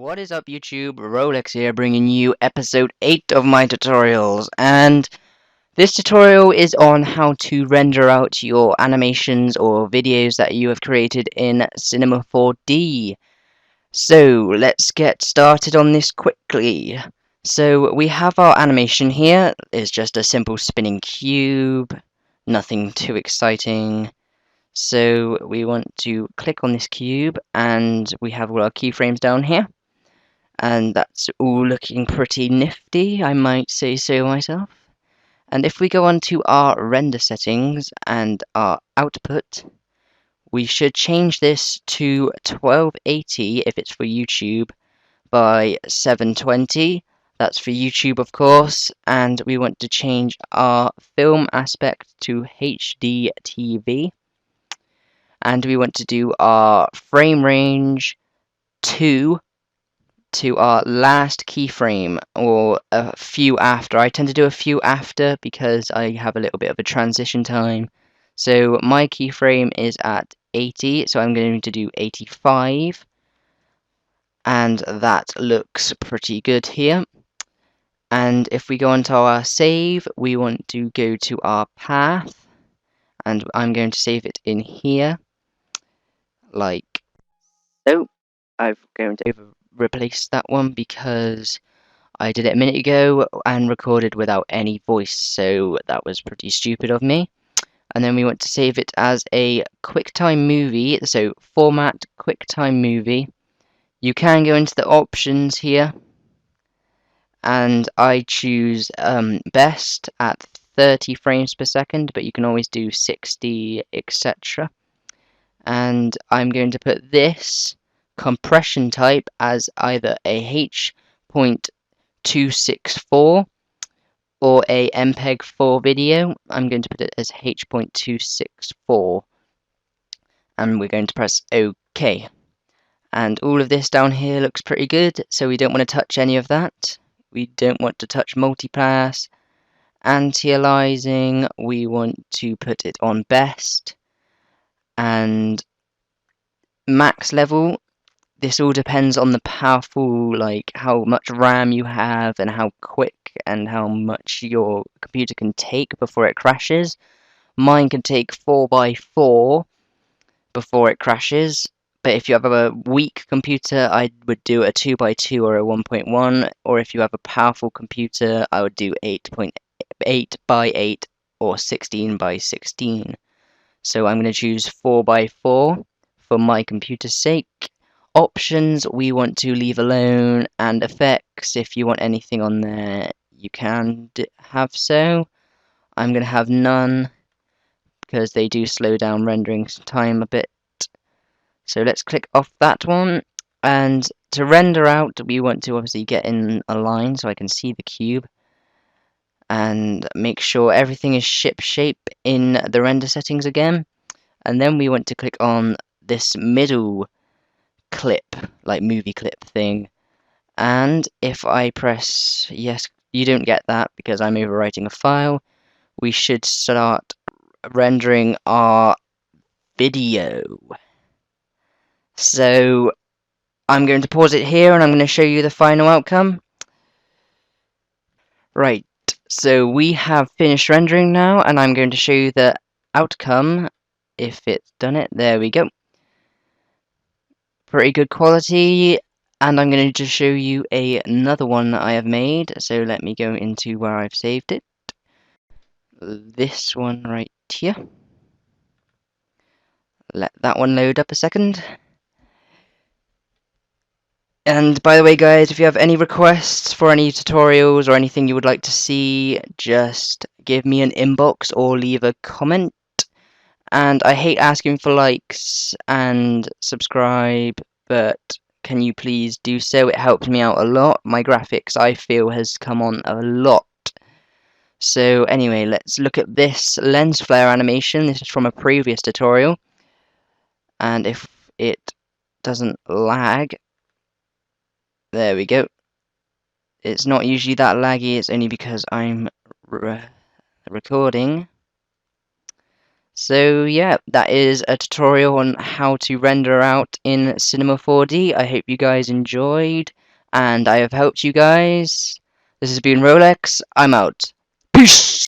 What is up YouTube, Rolex here bringing you episode 8 of my tutorials, and this tutorial is on how to render out your animations or videos that you have created in Cinema 4D. So let's get started on this quickly. So we have our animation here. It's just a simple spinning cube, nothing too exciting. So we want to click on this cube and we have all our keyframes down here. And that's all looking pretty nifty, I might say so myself. And if we go on to our render settings and our output, we should change this to 1280 if it's for YouTube by 720. That's for YouTube, of course, and we want to change our film aspect to HD TV. And we want to do our frame range to our last keyframe, or a few after. I tend to do a few after because I have a little bit of a transition time. So my keyframe is at 80, so I'm going to do 85. And that looks pretty good here. And if we go onto our save, we want to go to our path, and I'm going to save it in here, like so. I'm going to replace that one because I did it a minute ago and recorded without any voice, so that was pretty stupid of me. And then we want to save it as a QuickTime movie, so format QuickTime movie. You can go into the options here, and I choose best at 30 frames per second, but you can always do 60, etc. And I'm going to put this compression type as either a H.264 or a MPEG-4 video. I'm going to put it as H.264, and we're going to press OK. And all of this down here looks pretty good, so we don't want to touch any of that. We don't want to touch multipass. Anti-aliasing, we want to put it on best. And max level, this all depends on the powerful, like how much RAM you have and how quick and how much your computer can take before it crashes. Mine can take 4x4 before it crashes, but if you have a weak computer, I would do a 2x2 or a 1.1, or if you have a powerful computer, I would do 8x8 or 16x16. So I'm going to choose 4x4 for my computer's sake. Options we want to leave alone, and effects, if you want anything on there, you can have so. I'm going to have none because they do slow down rendering time a bit. So let's click off that one, and to render out we want to obviously get in a line so I can see the cube and make sure everything is shipshape in the render settings again. And then we want to click on this middle clip, like movie clip thing, and if I press yes, you don't get that because I'm overwriting a file. We should start rendering our video. So I'm going to pause it here and I'm going to show you the final outcome. Right, so we have finished rendering now, and I'm going to show you the outcome if it's done it. There we go. Pretty good quality, and I'm going to just show you another one that I have made. So let me go into where I've saved it. This one right here. Let that one load up a second. And by the way, guys, if you have any requests for any tutorials or anything you would like to see, just give me an inbox or leave a comment. And I hate asking for likes and subscribe, but can you please do so? It helps me out a lot. My graphics, I feel, has come on a lot. So anyway, let's look at this lens flare animation. This is from a previous tutorial. And if it doesn't lag, there we go. It's not usually that laggy, it's only because I'm recording. So yeah, that is a tutorial on how to render out in Cinema 4D. I hope you guys enjoyed, and I have helped you guys. This has been Rolex. I'm out. Peace!